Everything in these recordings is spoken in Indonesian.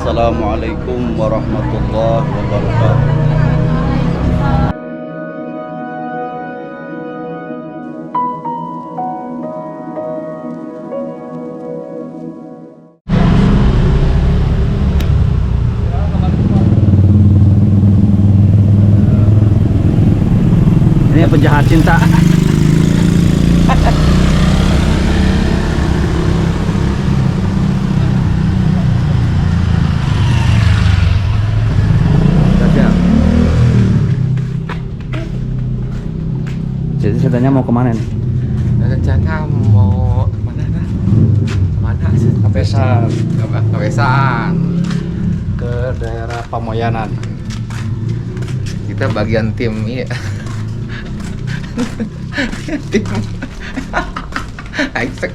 Assalamualaikum warahmatullahi wabarakatuh. Ini penjahat cinta. Jadi ceritanya mau kemana nih? Rencana mau mana dah? Mana sih? Kapesan, Kawesan. ke daerah Pamoyanan. Kita bagian tim iya. Tim. Aik sek.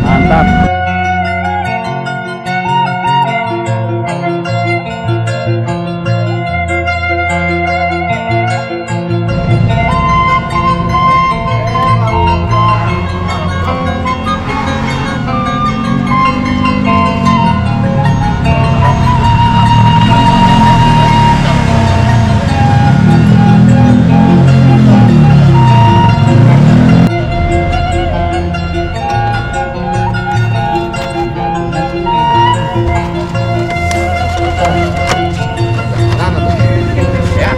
Mantap. Ya.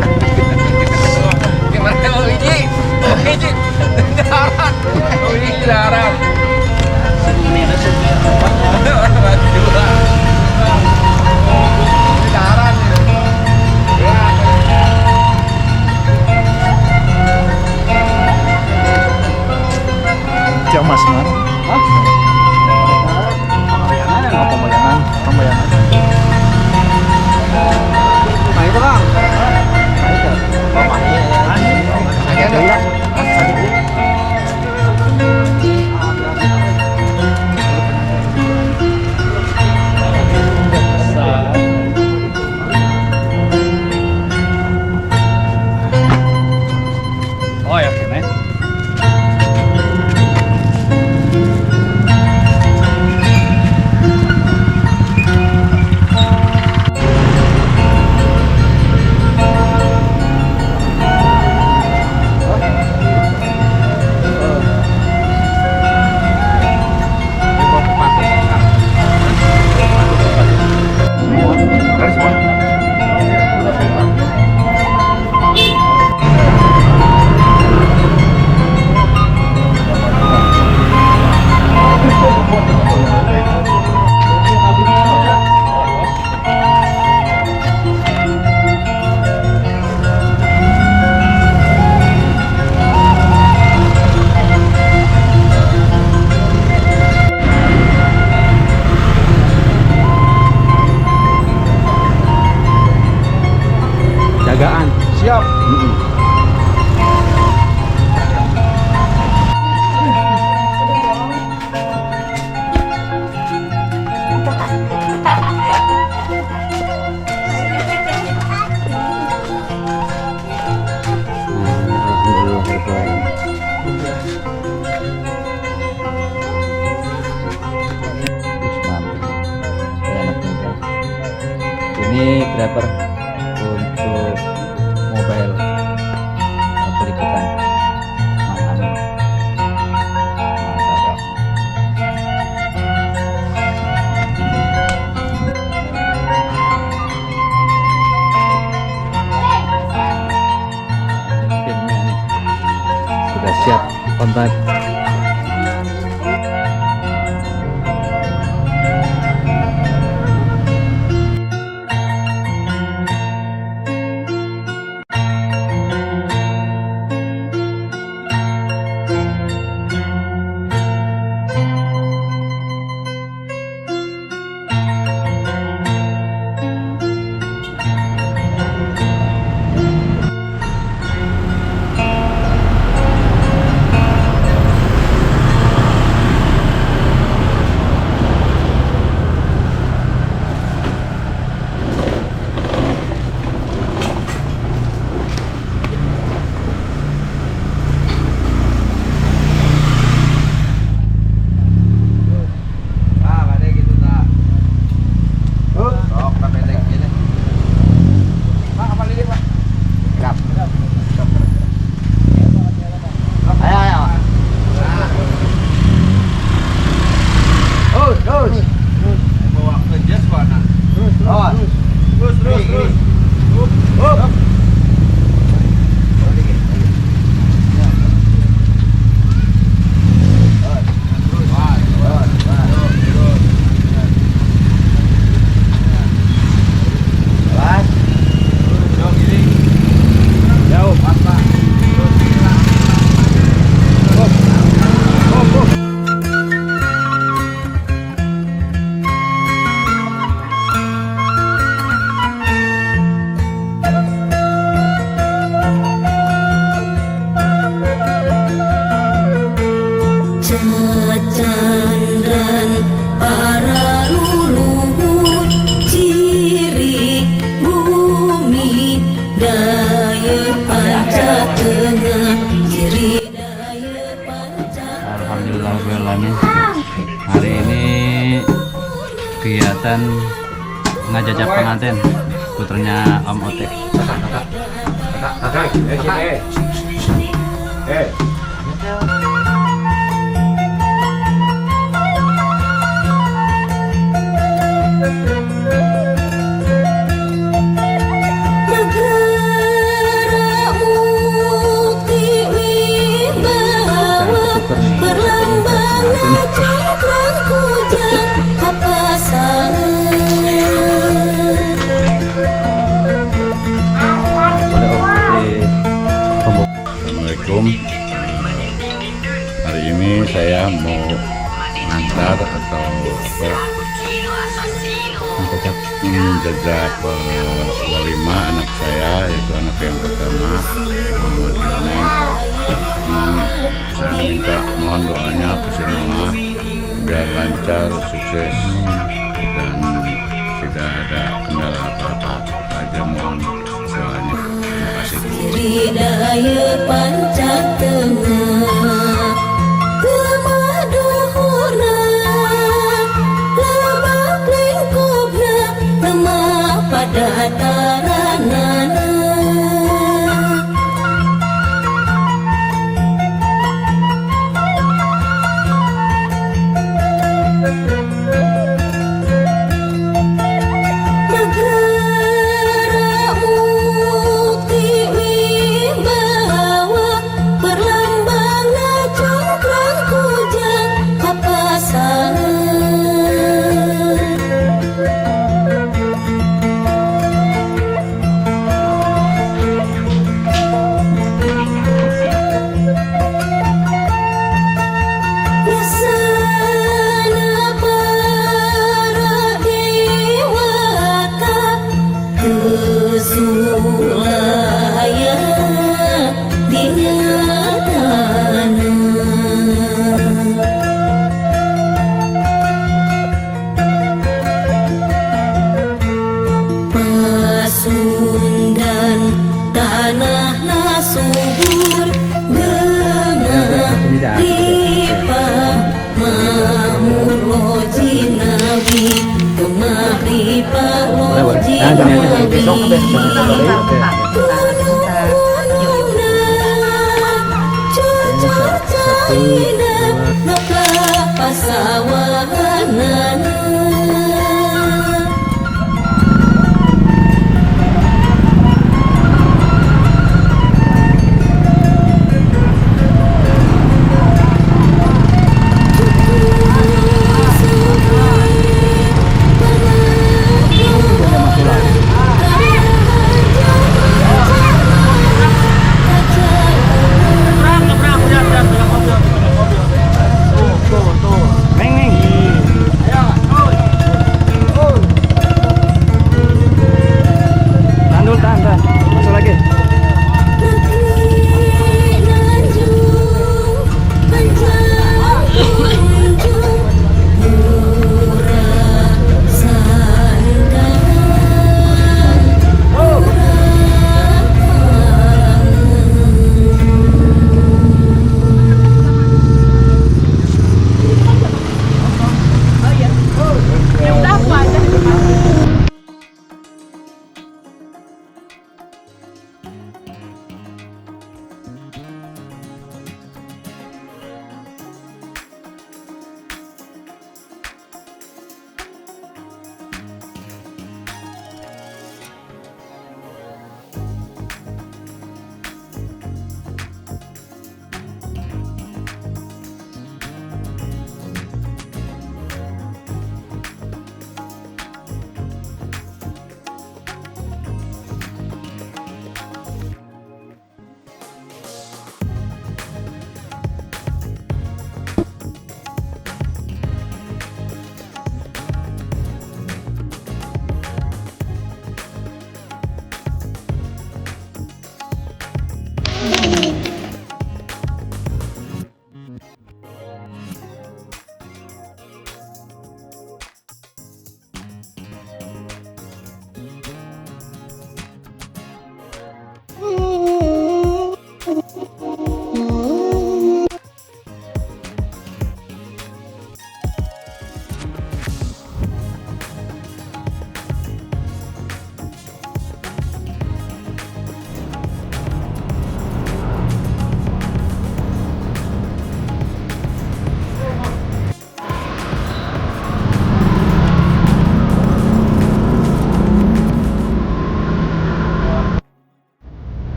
Gimana mau Iji? Iji. Darat. Iji darat. Ini ada supir. Darat. Cak Mas mana? Hah? Pamoyanan. Oh, Pamoyanan. Pamoyanan. Nah itu Kang. Nah itu. Mamanya ya. Ada ya? Oh ya, kene. Jagaan. Siap. Ini driver untuk mobile peliputan Mang Amin. Mantap. tempat. Cacandran para leluhur ciri bumi daya panca tengah ciri daya panca. Alhamdulillahirrahmanirrahim. Hari ini kegiatan ngajak pengantin putranya Om Otek. Assalamualaikum. Hari ini saya mau ngantar atau menjajak walimah anak saya, yaitu anak yang pertama Muhammad Yoneng. Saya minta mohon doanya ke semua biar lancar, sukses dan tidak ada kendala apa-apa. Saja mohon doanya. Terima kasih. Daya panca tengah kemaduhurna lebak lingkupna lemah pada taranana. Pasundan tanah nasubur genah ripah mamur loji nabi gemah ripah loji nabi cucur caina maka pasawanana.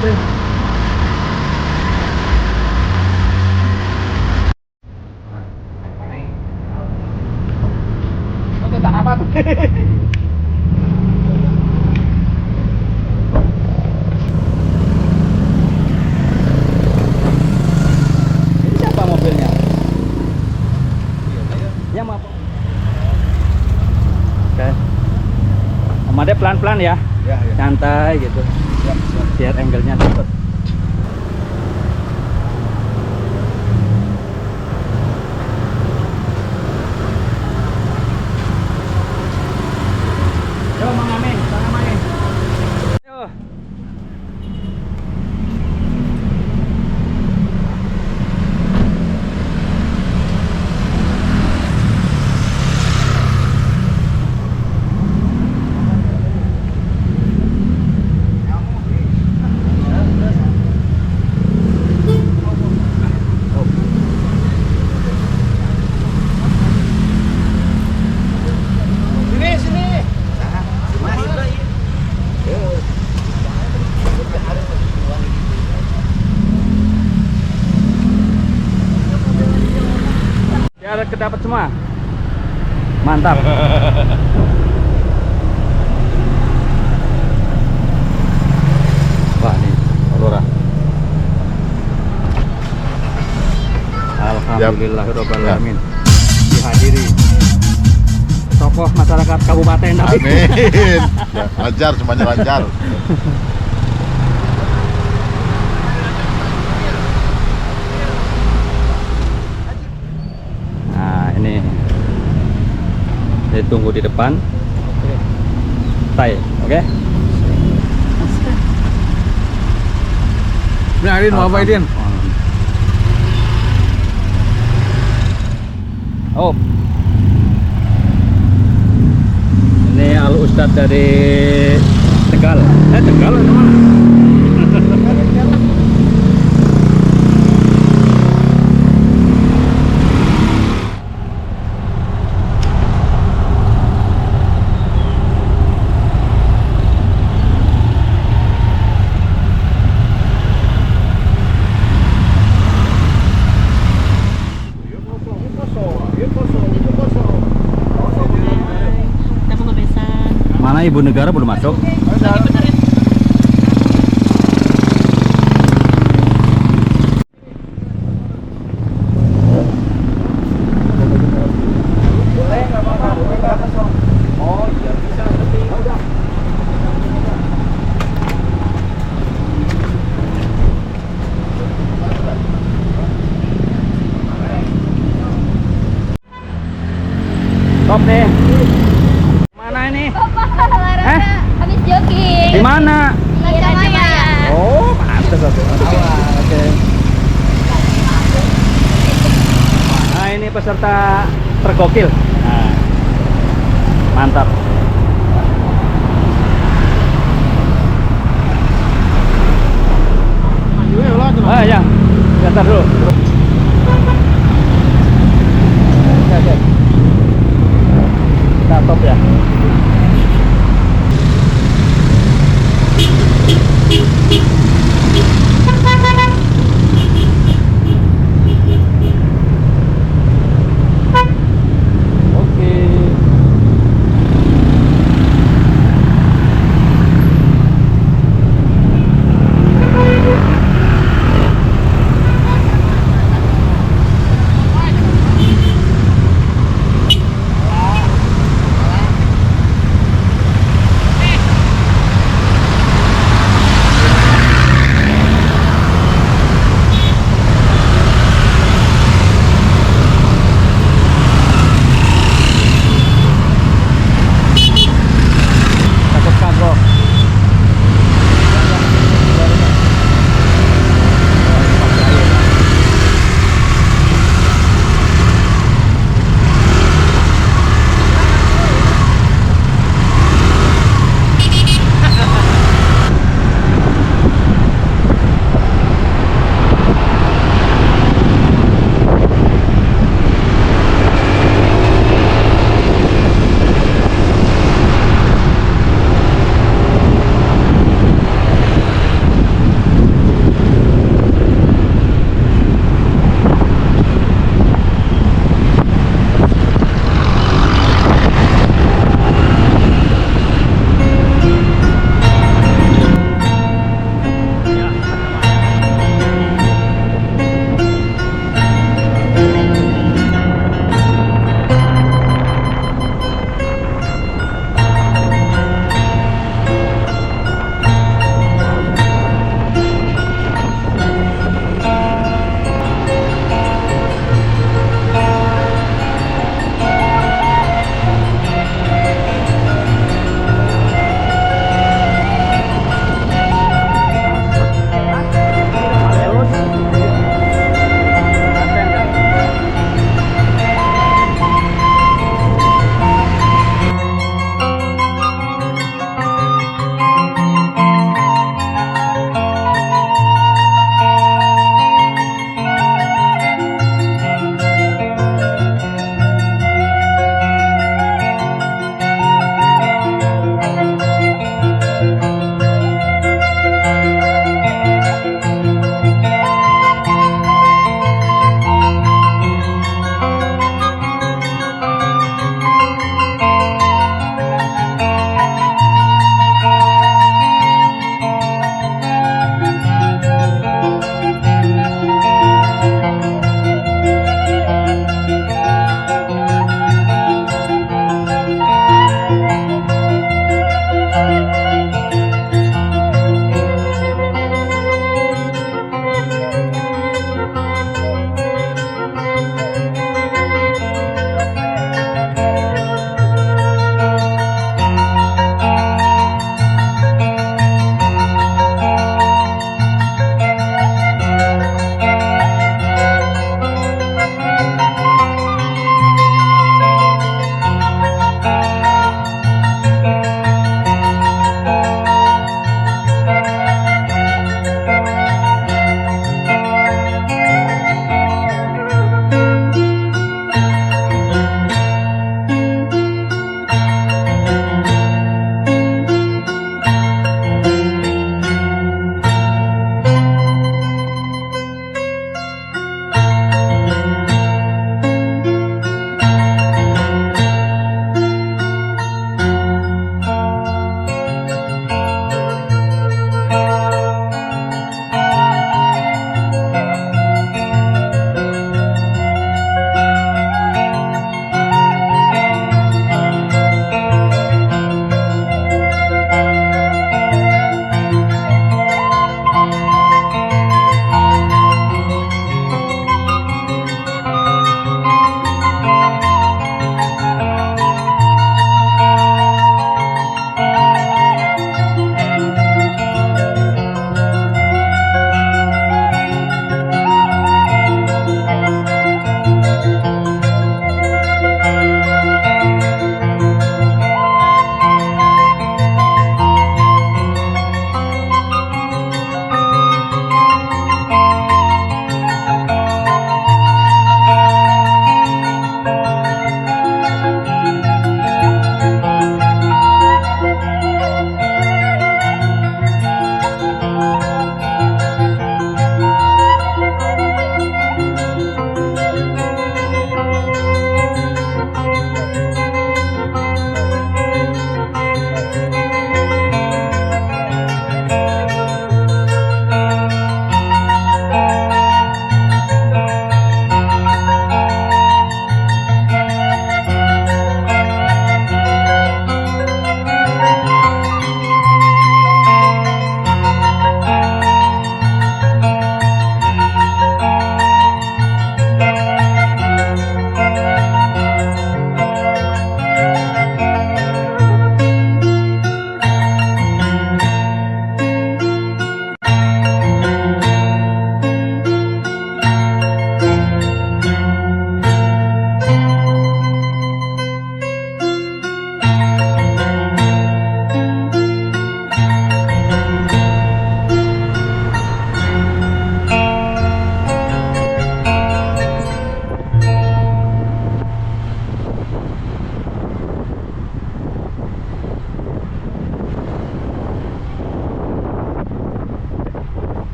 Ini siapa mobilnya? Ya maaf. Oke. Om Ade pelan-pelan ya. Ya, ya. Santai gitu. Siap, siap. Biar angle-nya dapet. Yo, Mang Amin, sana main. Yo. Sini, sini. Biar kedapat semua. Mantap. Wah, nih Aurora. Alhamdulillahirobbilalamin. Dihadiri tokoh masyarakat kabupaten Dapi. Amin. Ya, lancar, semuanya lancar. Nah, ini tunggu di depan. Stay, oke? Biarin mau apa Idin? Oh. Ini Al Ustadz dari Tegal. Tegal atau mana? Mana ibu negara belum masuk? Stop deh. Mana ini? Habis jogging. Di mana? Raja Oh, pantas aku. Oke. Nah, ini peserta tergokil. Nah, mantap. Ah ya, sebentar dulu. Oke. Kita stop ya. Oke.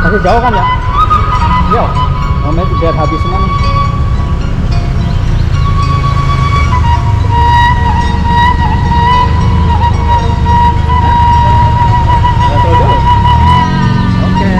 Masih jauh kan ya? Jauh. Namanya biar habis semua nih. Nggak terlalu jauh. Oke.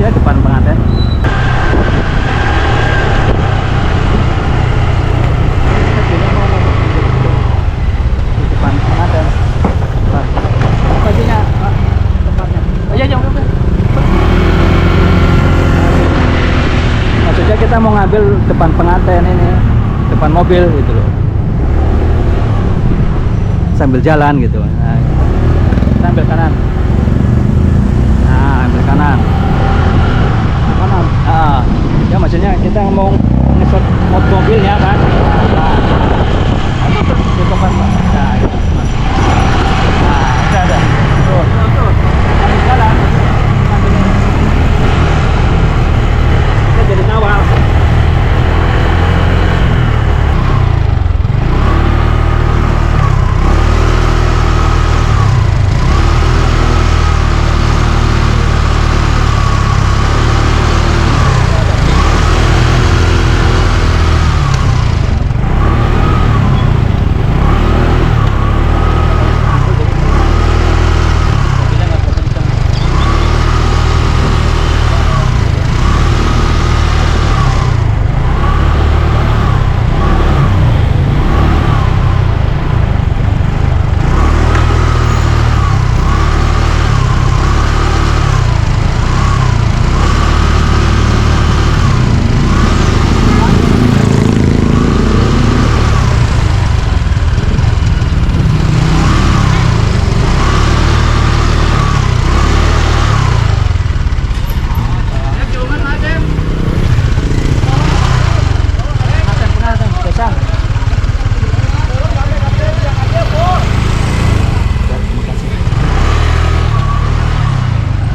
ya depan pengantin. Di depan pengantin. Bajunya tempatnya. Oh iya, udah. Maksudnya kita mau ngambil depan pengantin ini, depan mobil gitu loh. Sambil jalan gitu. Nah, kita ambil kanan. Nah, ambil kanan. Kanan. Ah, ya maksudnya kita mau ngesot mobilnya kan. Nah, di tempat. Nah, itu. Nah, ada. Tuh. Ambil jalan. Kita jadi ngawal.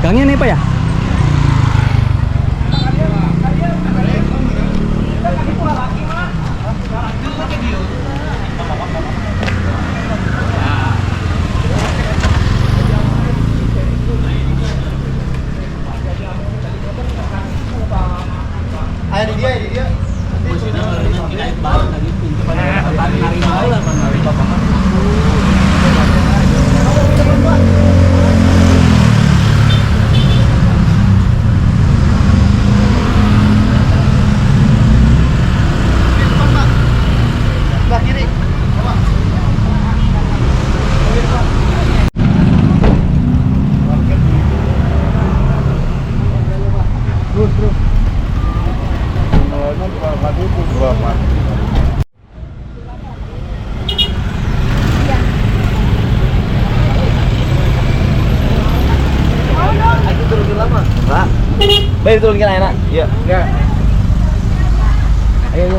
Gangnya nih Pak ya? Di dia. Baik, turun kan enak? Iya. Enggak. Ayo.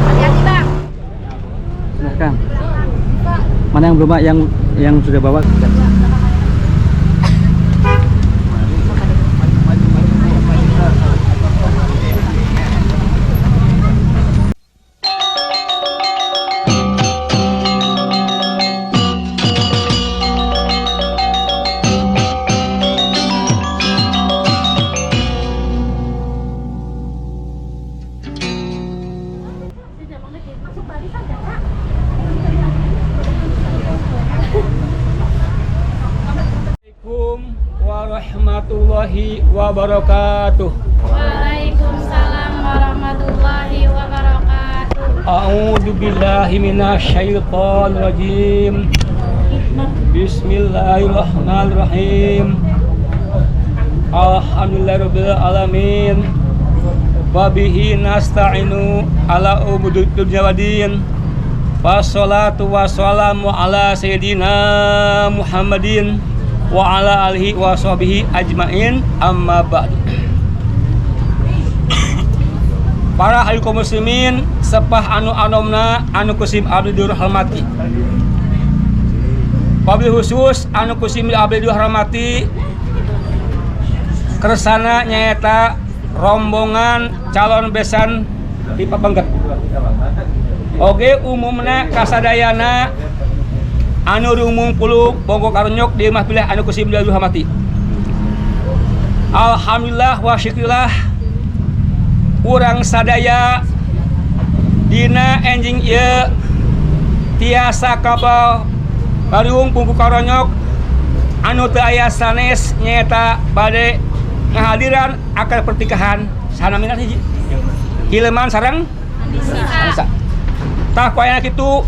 Hati-hati Bang. Silahkan. Mana yang belum Pak? Yang sudah bawa? Warahmatullahi wabarakatuh. Waalaikumsalam warahmatullahi wabarakatuh. A'udzu billahi minasyaitonir rajim. Bismillahirrahmanirrahim. Alhamdulillahirabbil alamin. Wa bihi nasta'inu ala umuri dunya waddin. Wassalatu wassalamu ala sayyidina Muhammadin wa ala alihi wa sahbihi ajmain, amma ba'du. Para ahli kaum muslimin sepah anu anomna anu kusim abdi dirahmati. Wabil khusus anu kusim abdi dirahmati kersana nyaeta rombongan calon besan di Papangget. Oge umumna kasadayana anu rumung puluh pokok karonyok di mah pilih anu kusim dalu hamati. Alhamdulillah wa syukurillah urang sadaya dina enjing ieu tiasa kapal bariung pungku karonyok anu teu aya sanes nyaeta bade ngahadiran akad pertikahan sanamina hiji Hilman sareng Anissa. Tah koyana kitu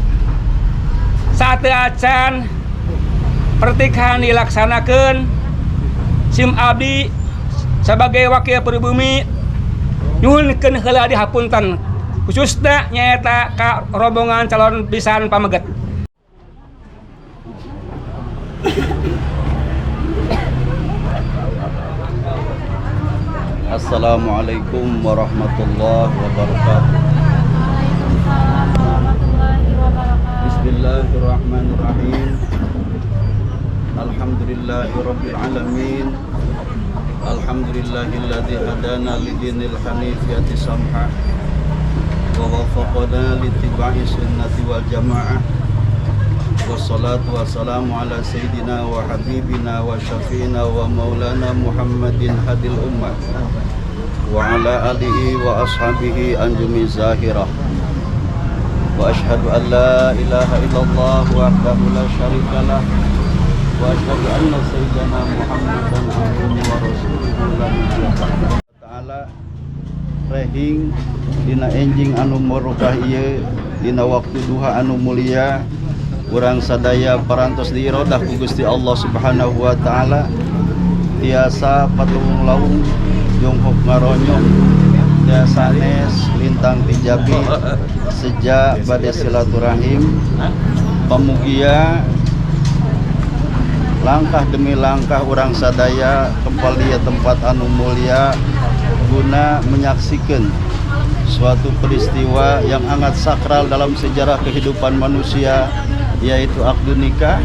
saateu acan pertikahan dilaksanakeun sim abdi sebagai wakil pribumi nyuhunkeun heula dihapunten khususna nyaeta ka rombongan calon pisan pameget. Assalamualaikum warahmatullahi wabarakatuh. Waalaikumsalam warahmatullahi wabarakatuh. Bismillahirrahmanirrahim. Alhamdulillahirabbil alamin. Alhamdulillahilladzi hadana lidinil hanifiyati samha wa waffaqana littiba'i sunnati wal jamaah. Wassalatu wassalamu ala sayyidina wa habibina wa syafi'ina wa maulana Muhammadin hadil ummah wa ala alihi wa ashabihi anjumi zahirah. Wa ashhadu an la ilaha illallah wahdahu la syarikalah wa ashhadu anna sayyidina Muhammadan abduhu wa rasuluhu la nabiyya ba'dahu. Ta'ala rehing dina enjing anu barokah ieu dina waktu duha anu mulia urang sadaya parantos diirodah ku Gusti Allah Subhanahu wa taala tiasa patung laung jonghok ngaronyong tiasanes lintang tijabi sejak bade silaturahim pamugia langkah demi langkah urang sadaya kempal dia tempat anu mulia guna menyaksikan suatu peristiwa yang sangat sakral dalam sejarah kehidupan manusia, yaitu akdu nikah.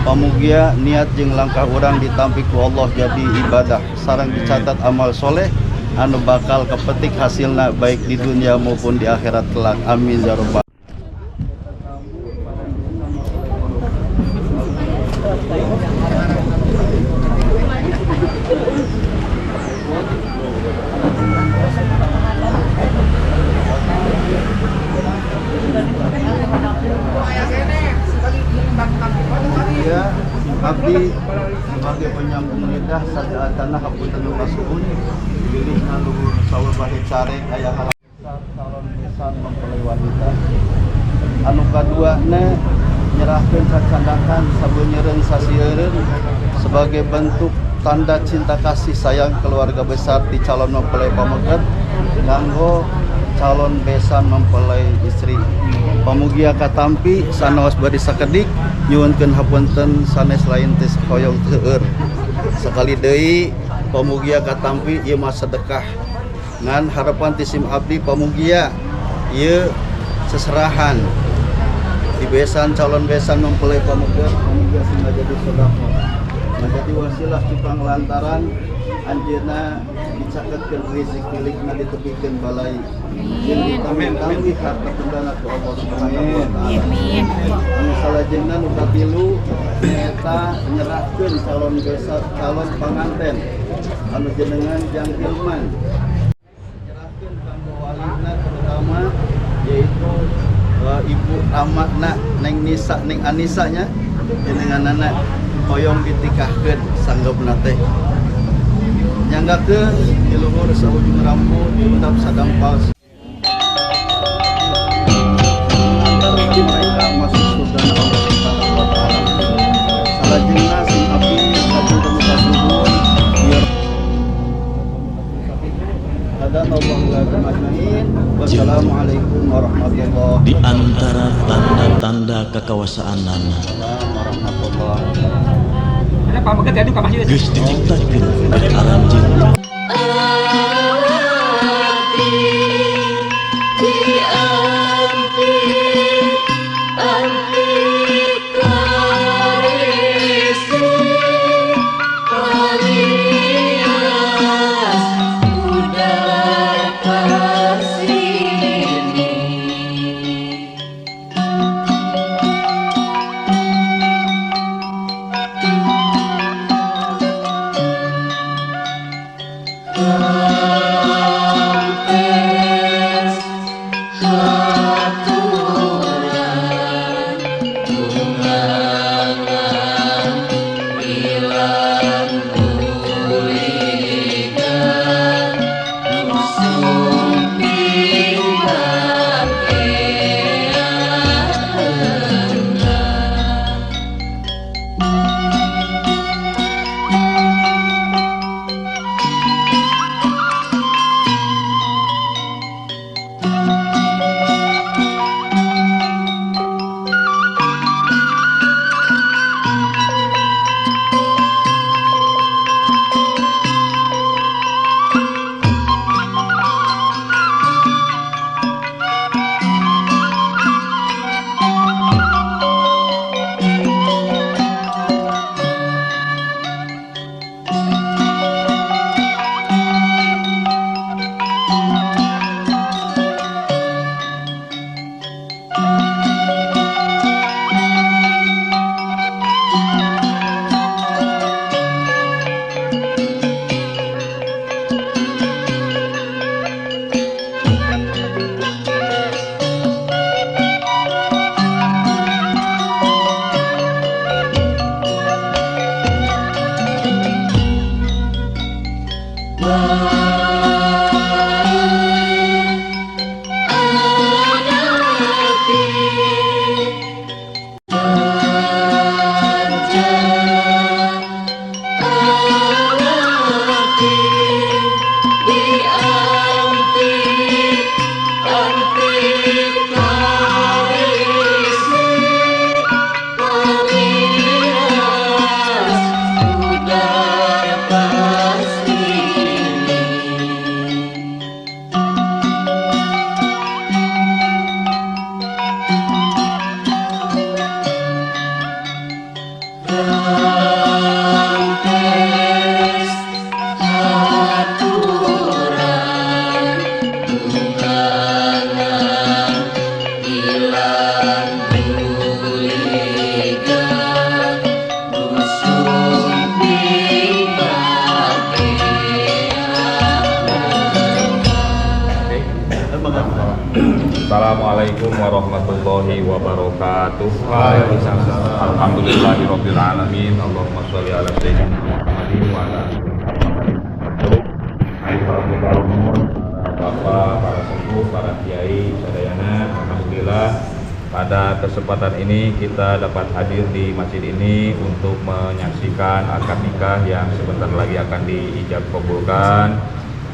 Pamugia niat jeung langkah orang ditampi ku Allah jadi ibadah sareng dicatat amal soleh anu bakal kepetik hasilna baik di dunia maupun di akhirat kelak. Amin ya rabbal. Ya, abdi sebagai penyambung lidah saja tanah hapunten masuun pilih luhur sawul bahit carek aya harap calon besan mempelai wanita. Anu kaduana nyerahkeun sacandakan sabeuneureun sasieun sebagai bentuk tanda cinta kasih sayang keluarga besar di calon mempelai pameget kanggo calon besan mempelai istri. Pamugia katampi sanaos bade sakedik nyuwunkeun hapunten sanes lain teh hoyong teueur. Sakali deui pamugia katampi ieu mah sedekah ngan harapan ti sim abdi pamugia ieu seserahan di besan calon besan mempelai pameget pamugia sing jadi sedekah menjadi wasilah cukang lantaran anjeunna dicatetkeun rezeki milikna ditepikeun balai. Amin. Amin. Harta bendana ku Allah Subhanahu wa taala. Amin. Anu salajengna nu katilu eta nyerahkeun calon besan calon panganten anu jenengan Jang Hilman. Nyerahkeun kanggo walina terutama yaitu ibu amatna Neng Nisa Neng Anissa nya jenenganna hoyong ditikahkeun sanggepna teh. Nyanggakeun di luhur saujung rambut undap sadampal mereka masuk surga Allah Subhanahu wa taala. Salajengna sing abdi sampun subuh biar dan Allah ajmain. Wassalamualaikum warahmatullahi wabarakatuh. Di antara tanda-tanda kekawasaanana warahmatullahi wabarakatuh. Ada pameget jadi ka masjid. geus diciptakeun bade aranjeun. Assalamualaikum warahmatullahi wabarakatuh. Waalaikumsalam. Alhamdulillahirabbil alamin. Allahumma sholli ala sayyidina Muhammadin wa ala alihi wa sahbihi. Bapak, para sepuh, para kiai, sadayana, alhamdulillah pada kesempatan ini kita dapat hadir di masjid ini untuk menyaksikan akad nikah yang sebentar lagi akan diijab kabulkan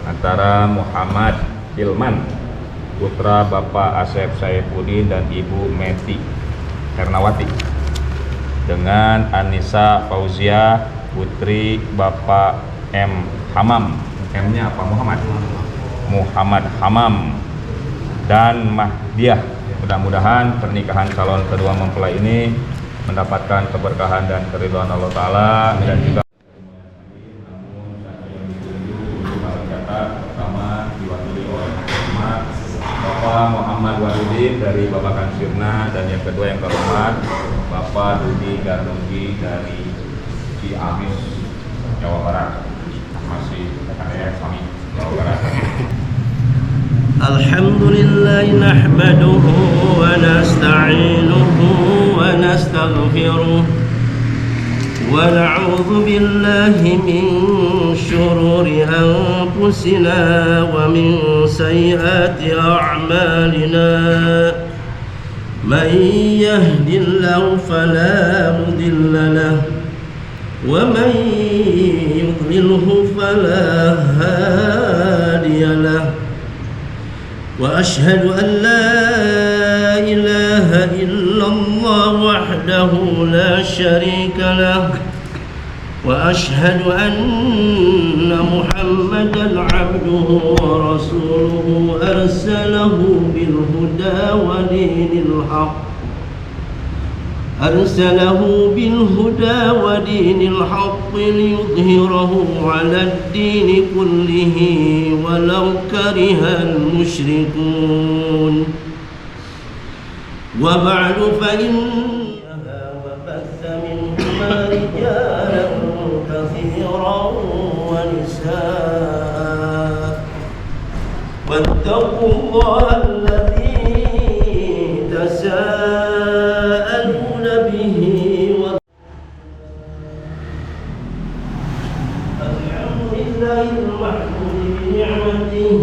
antara Muhammad Hilman putra Bapak Asep Saifuddin dan Ibu Meti Hernawati dengan Anissa Fauzia putri Bapak M. Hamam. M-nya apa? Muhammad Hamam dan Mahdiah. Mudah-mudahan pernikahan calon kedua mempelai ini mendapatkan keberkahan dan keridhaan Allah Ta'ala dan juga pertama diwakili oleh Bapak Muhammad Waludin dari Babakan Sirna, dan yang kedua yang terhormat Bapak Dudi Garnunggi dari Ciamis, Jawa Barat. Masih KDR kami Jawa Barat. Alhamdulillah nahmaduhu wa nasta'inuhu wa nastaghfiruh wa na'udzu billahi min shururi anfusina wa min sayyiati a'malina man yahdihillahu fala mudilla lahu wa man yudlilhu fala hadiya lahu وأشهد أن لا إله إلا الله وحده لا شريك له وأشهد أن محمدا عبده ورسوله أرسله بالهدى ودين الحق ليظهره على الدين كله ولو كره المشركون وبعد فإنها وبث منهما رجالا كثيرا ونساء واتقوا الله الذي تساءلون به الحمد لله المحمود بنعمته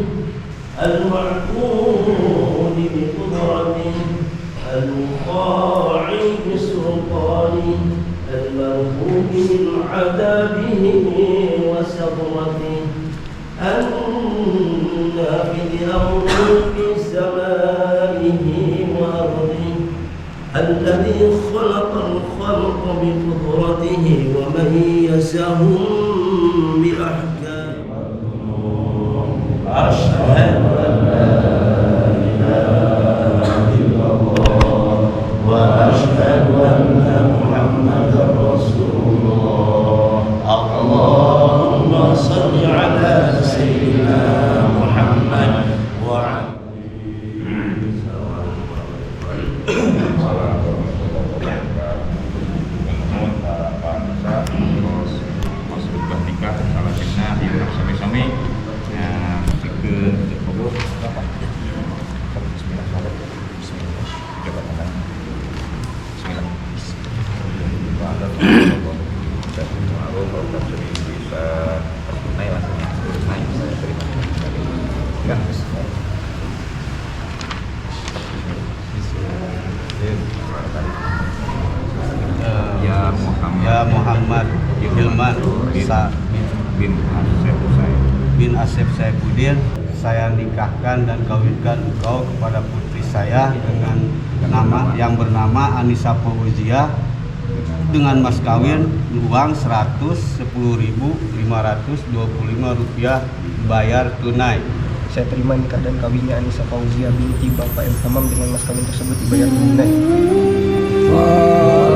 المعبود بقدرته المطاع بسلطانه المرهوب من عذابه وسطوته النافذ أمره في سمائه وأرضه الذي خلق الخلق بقدرته وميزهم بأحكامه أشهد أن لا إله إلا الله وأشهد أن محمدا رسول الله اللهم صل على سيدنا محمد وعلى Ya Muhammad Hilman bin Asep Saifuddin, saya nikahkan dan kawinkan engkau kepada putri saya dengan nama yang bernama Anissa Fauzia dengan mas kawin uang Rp110.525 bayar tunai. Saya terima nikah dan kawinnya Anissa Fauzia binti Bapak M. Hamam dengan mas kawin tersebut dibayar tunai. Oh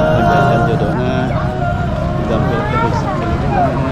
Mudah-mudahan jodohnya didampingi rezeki